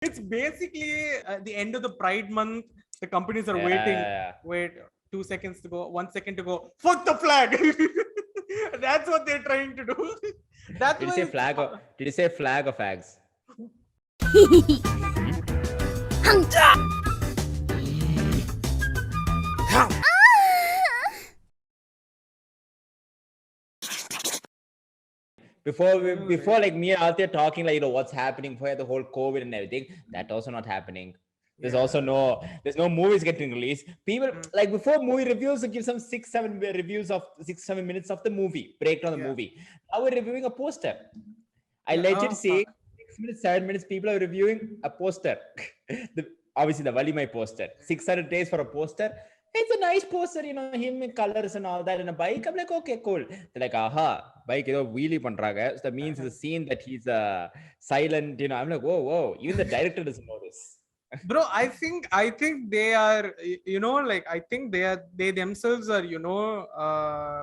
It's basically the end of the Pride month. The companies are wait 2 seconds to go, 1 second to go, fuck the flag. That's what they're trying to do. That's Did you why say flag or did you say flag or fags? Before like me and Althea talking like what's happening for the whole COVID and everything, that also not happening. There's also there's no movies getting released. People like before movie reviews give some 6-7 reviews of 6-7 minutes of the movie, breakdown of the movie. Now we're reviewing a poster. I legit say 6 minutes, 7 minutes, people are reviewing a poster. Obviously the Valimai poster. 600 days for a poster. It's a nice poster, him in colors and all that in a bike. I'm like, okay, cool. They're like, aha, bike wheelie pandraga. So that means the scene that he's silent, I'm like, whoa. Even the director doesn't know this. Bro, I think they are, like I think they themselves are,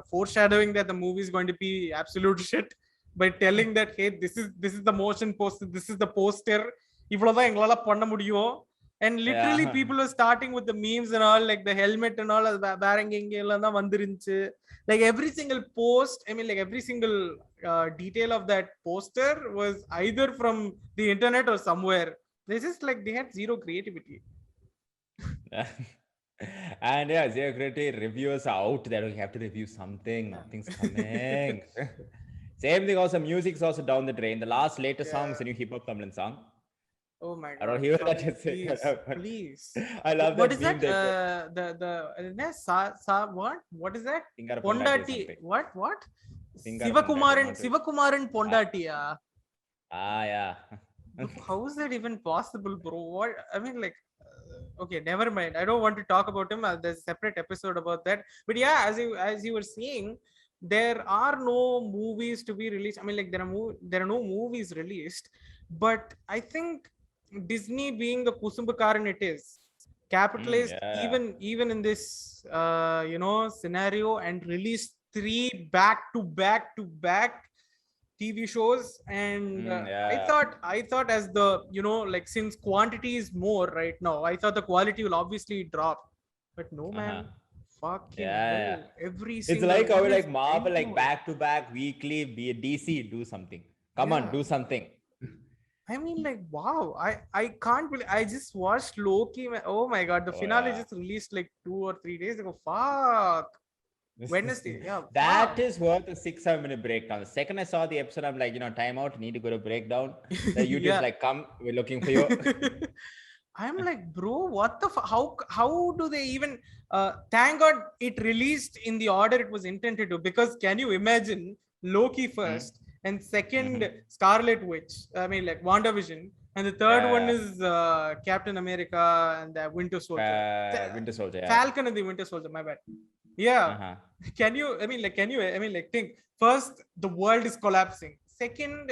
foreshadowing that the movie is going to be absolute shit by telling that, hey, this is the motion poster, this is the poster. இவ்வளவுதான் எங்களால பண்ண முடியும். And literally people are starting with the memes and all, like the helmet and all, like every single post, I mean like every single detail of that poster was either from the internet or somewhere. This is like they had zero creativity. And zero creativity. Reviewers are out there. We have to review something. Nothing's coming. Same thing also. Music's also down the drain. The latest song is a new hip hop Tamil song. Oh my god! I don't hear that. Please. I love that. What is that? What is that? Pondati. What? Sivakumaran Pondati. Yeah. How is that even possible, bro? What? I mean, like, okay, never mind. I don't want to talk about him. There's a separate episode about that. But yeah, as you were saying, there are no movies to be released. I mean, like there are no movies released. But I think Disney, being the Kusumbakaran it is, capitalized even in this scenario and released 3 back-to-back TV shows. And I thought as the like, since quantity is more right now, I thought the quality will obviously drop. But no, man. Fucking hell. Every single, it's like how like Marvel, like back-to-back weekly, be a DC, do something. Come on, do something. I mean, like, wow, I can't believe I just watched Loki. Oh my god, the finale just released like 2 or 3 days ago. Fuck. Wednesday. Yeah. That is worth a 6-7 minute breakdown. The second I saw the episode, I'm like, time out, need to go to breakdown. The YouTube's like, come, we're looking for you. I'm like, bro, what the how do they even thank god it released in the order it was intended to, because can you imagine Loki first, and second Scarlet Witch, I mean like WandaVision, and the third one is Captain America and the Winter Soldier. Falcon and the Winter Soldier, my bad. Can you think, first the world is collapsing, second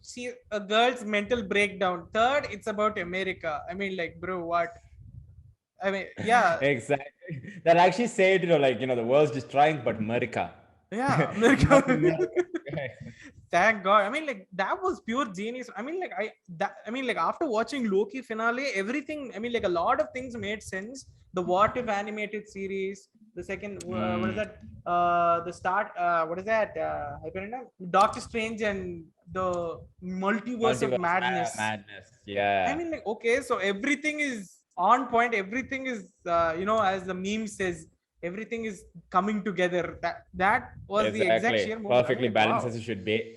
see a girl's mental breakdown, third it's about America. I mean, like, bro, what? I mean, exactly. That actually said, the world's destroying, but America. America. Thank god. I mean, like, that was pure genius. I mean, like after watching Loki finale, everything, I mean, like, a lot of things made sense. The What If animated series, the second what is that, the start, what is that, Doctor Strange and the multiverse of madness. I mean, like, okay, so everything is on point, everything is as the meme says, everything is coming together. That was the exact sheer moment. Perfectly balanced as it should be.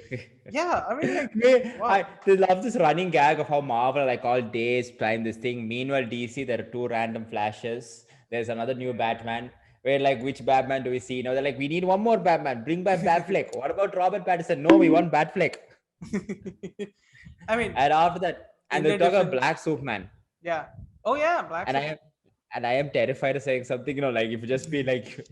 I mean, like, I love this running gag of how Marvel, like, all days time this thing. Meanwhile, DC, there are 2 random flashes. There's another new Batman. Where, like, which Batman do we see? Now they're like, we need one more Batman. Bring back Batfleck. What about Robert Pattinson? No, we want Batfleck. I mean, and after that, and they talk about Black Superman. Yeah. Oh yeah, Black Superman. And I am terrified of saying something, like, if you just be like,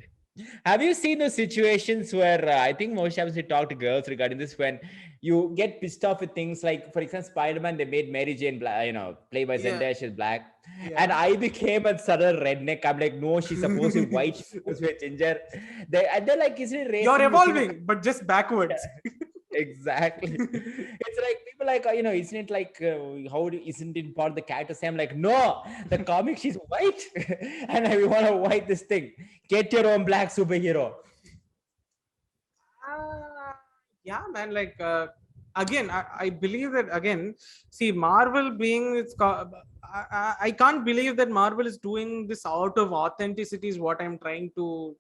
have you seen those situations where I think most times we talk to girls regarding this, when you get pissed off with things like, for example, Spider-Man, they made Mary Jane black, played by Zendaya, she's black. And I became a sudden redneck. I'm like, no, she's supposed to be white, she's supposed to be ginger. And they're like, isn't it racist? You're evolving, but just backwards. Exactly. It's like people like, isn't it like, isn't it part of the character? Say, I'm like, no, the comic, she's white. And we want to white this thing. Get your own black superhero. Yeah, man. Like again, I believe that again. See, Marvel being I can't believe that Marvel is doing this out of authenticity. Is what I'm trying to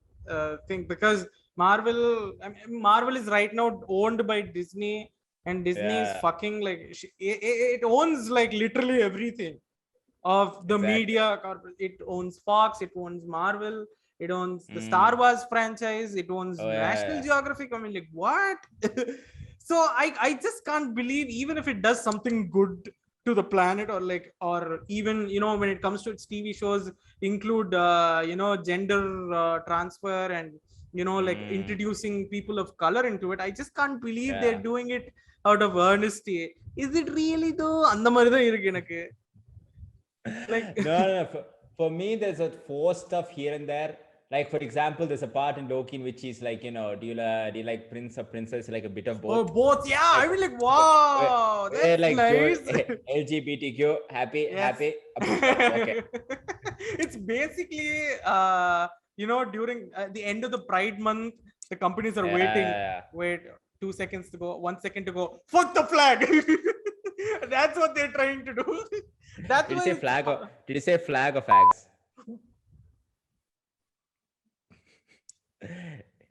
think, because Marvel is right now owned by Disney, and Disney is Yeah, fucking like it owns like literally everything of the exactly. media. It owns Fox, it owns Marvel, it owns the Star Mm. Wars franchise, it owns Oh, yeah, National yeah. Geographic. I mean, like, what? So I just can't believe, even if it does something good to the planet, or like, or even, when it comes to its TV shows, include gender transfer, and like Mm. introducing people of color into it. I just can't believe they're Yeah. doing it out of earnesty. Is it really though? அந்த மாதிரி தான் இருக்கு எனக்கு. Like No. For me, there's a forced stuff here and there. Like, for example, there's a part in Loki in which he's like, do you like prince or princess? Like a bit of oh, both. both. Yeah, I Like, mean, like, where, wow, where that's like Joe, nice. LGBTQ, happy, Yes. happy, a bit of, okay. It's basically during the end of the Pride month, the companies are waiting. Yeah. Wait, 2 seconds to go, 1 second to go. Fuck the flag. That's what they're trying to do. That's Did you why say flag or did you say flag or fags?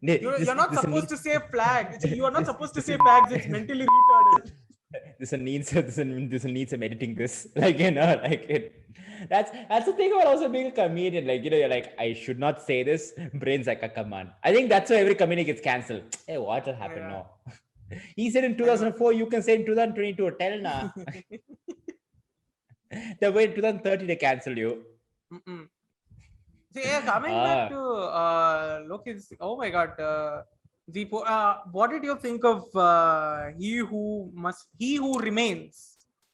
you're not This supposed needs to say flag. You are not supposed to say fags. It's mentally retarded. this needs some editing. This like like it. That's the thing about also being a comedian. Like you're like, I should not say this. Brain's like, come on. I think that's why every comedian gets cancelled. Hey, what will happen Yeah, now? He said in I know. 2004, you can say in 2022. Tell na. The way in 2030 they cancel you. Mm-mm. So yeah, coming back Ah, to Loki's. Oh my God, Deepo, what did you think of he who remains?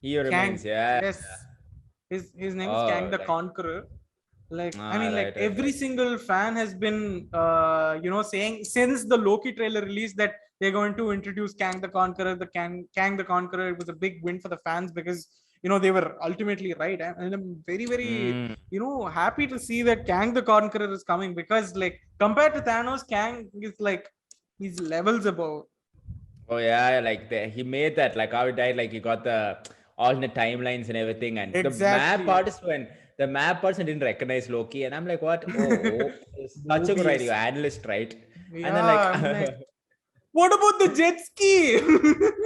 he remains. Kang. Yeah. Yes, his name is Kang Oh, the like Conqueror. Like, I mean, like, every right. single fan has been saying since the Loki trailer released that they're going to introduce Kang the Conqueror. The Kang the Conqueror. It was a big win for the fans, because they were ultimately right. And I'm very, very Mm. happy to see that Kang the Conqueror is coming, because, like, compared to Thanos, Kang is like, he's levels above. Oh yeah, like he made that like how he died, like he got the alternate timelines and everything, and the map Exactly. artist when the map person didn't recognize Loki, and I'm like, what? Oh, it's such a good Mobius. idea, analyst, right? And then like Yeah, I mean, like, what about the jet ski?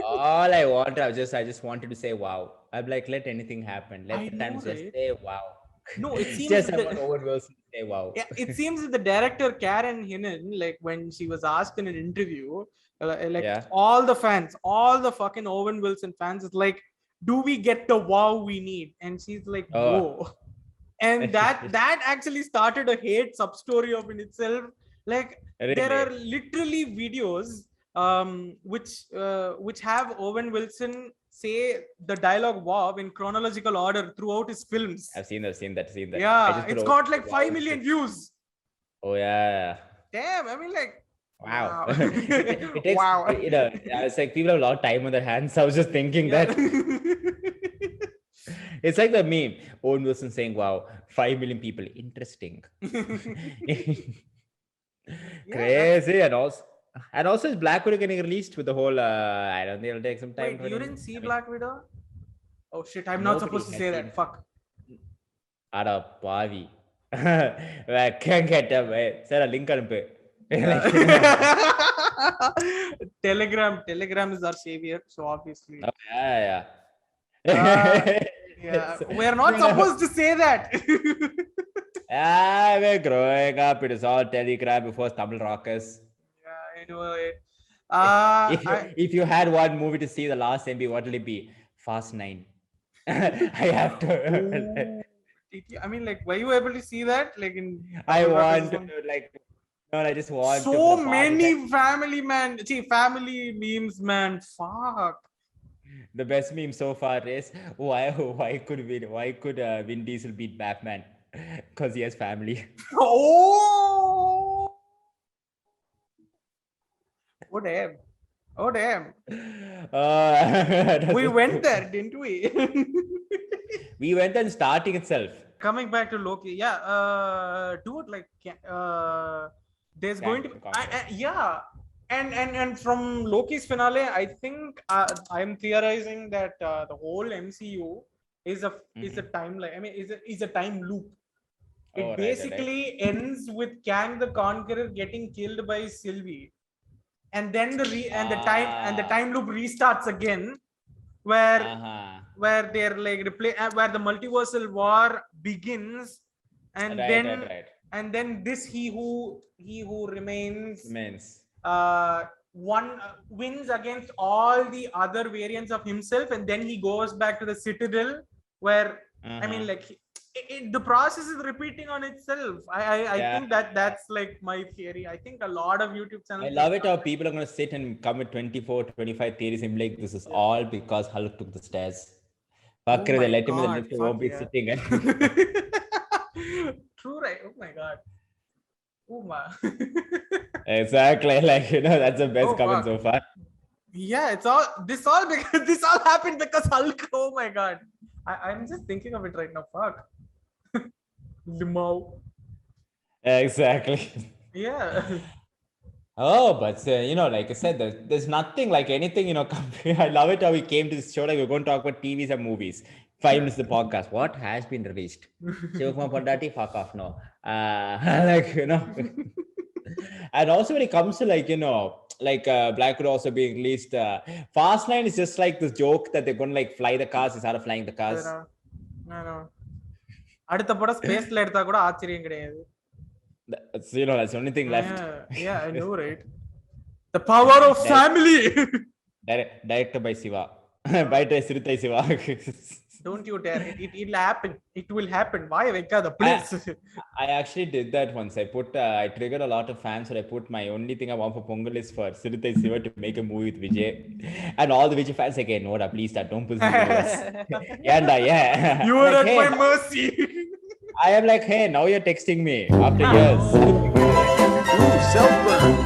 all I want, I just wanted to say wow. I'm like, let anything happen. Let I the know, times just right? say wow. No, it seems Just that I want Owen Wilson to say wow. yeah, it seems that the director Karen Hinnan, like, when she was asked in an interview, like, Yeah. all the fucking Owen Wilson fans is like, do we get the wow we need? And she's like, Oh. no. And that actually started a hate sub story of in itself. Like, there Really? are literally videos which have Owen Wilson say the dialogue wow in chronological order throughout his films. I've seen that, seen that. I Yeah, just put it's Owen got like wow 5 into million it. views. Oh yeah. Damn, I mean, like, Wow. wow. It takes, Wow. it's like people have a lot of time on their hands. I was just thinking Yeah. that it's like the meme. Owen Wilson saying, wow, 5 million people. Interesting. Yeah, that's Crazy. And also is Black Widow getting released with the whole, I don't think it'll take some time wait, for you him. didn't see I mean, Black Widow? Oh shit, I'm not nobody supposed to has say that. seen Fuck. Ada Pavi. I can't get up. Sir, link anupu. Yeah. Like, Telegram is our savior, so obviously. oh, yeah. Uh yeah, we're not No. supposed to say that. Yeah, we're growing up. It is all Telegram before Tamil Rockers. Yeah, anyway. If you I if you had one movie to see the last MB, what will it be? Fast 9. I have to. Ooh, I mean, like, were you able to see that? Like, in I Tamil Rockers want or to something? like. No, I just want to for So the party time. many family memes, man. Fuck. The best meme so far is why could Vin Diesel beat Batman? Because he has family. Oh, what a Oh damn. That We was- went there, didn't we? We went and starting itself. Coming back to Loki, yeah, dude, like, there's going to Kang the Conqueror. yeah, and from Loki's finale, I think I'm theorizing that the whole MCU is a timeline. I mean, is a time loop. It Oh, right. basically ends with Kang the Conqueror getting killed by Sylvie, and then the time loop restarts again, where Uh-huh. they're like where the multiversal war begins, and Right. then this he who remains Means. one wins against all the other variants of himself, and then he goes back to the Citadel, where I mean, like, the process is repeating on itself. I Yeah. think that's like my theory. I think a lot of YouTube channels. I love it how people are going to sit and come with 24, 25 theories and be like, this is all because Hulk took the stairs. Fuck it, my they let him in the God, lift, he fuck won't be yeah. sitting. And True, right? Oh my God. Oh my. exactly, like, that's the best Oh, comment fuck. so far. Yeah, it's all this all happened because Hulk. Oh my God. I'm just thinking of it right now. Fuck. Limau. Exactly. Yeah. Oh, but like I said, there's nothing like anything, I love it how we came to this show. Like, we're going to talk about TVs and movies. 5 minutes of the podcast. What has been released? Shivakumar Pondati, fuck off, no. Like, and also when it comes to like, Black Widow also being released, Fast 9 is just like this joke that they're going to like fly the cars instead of flying the cars. அடுத்த படம் ஸ்பேஸ்ல எடுத்தா கூட ஆச்சரியம் கிடையாது. That's that's the only thing left. Yeah, I know, right? The power of family. Directed by Siva. By Siruthai Siva. Don't you dare. It'll happen. It will happen. Why Venkada, please? I actually did that once. I triggered a lot of fans, so I put my only thing I want for Pongal is for Siruthai Siva to make a movie with Vijay. And all the Vijay fans like, hey, no, please, don't put this in US. Yeah. You are at my mercy. I am like, hey, now you're texting me after years. Ooh, self-burn.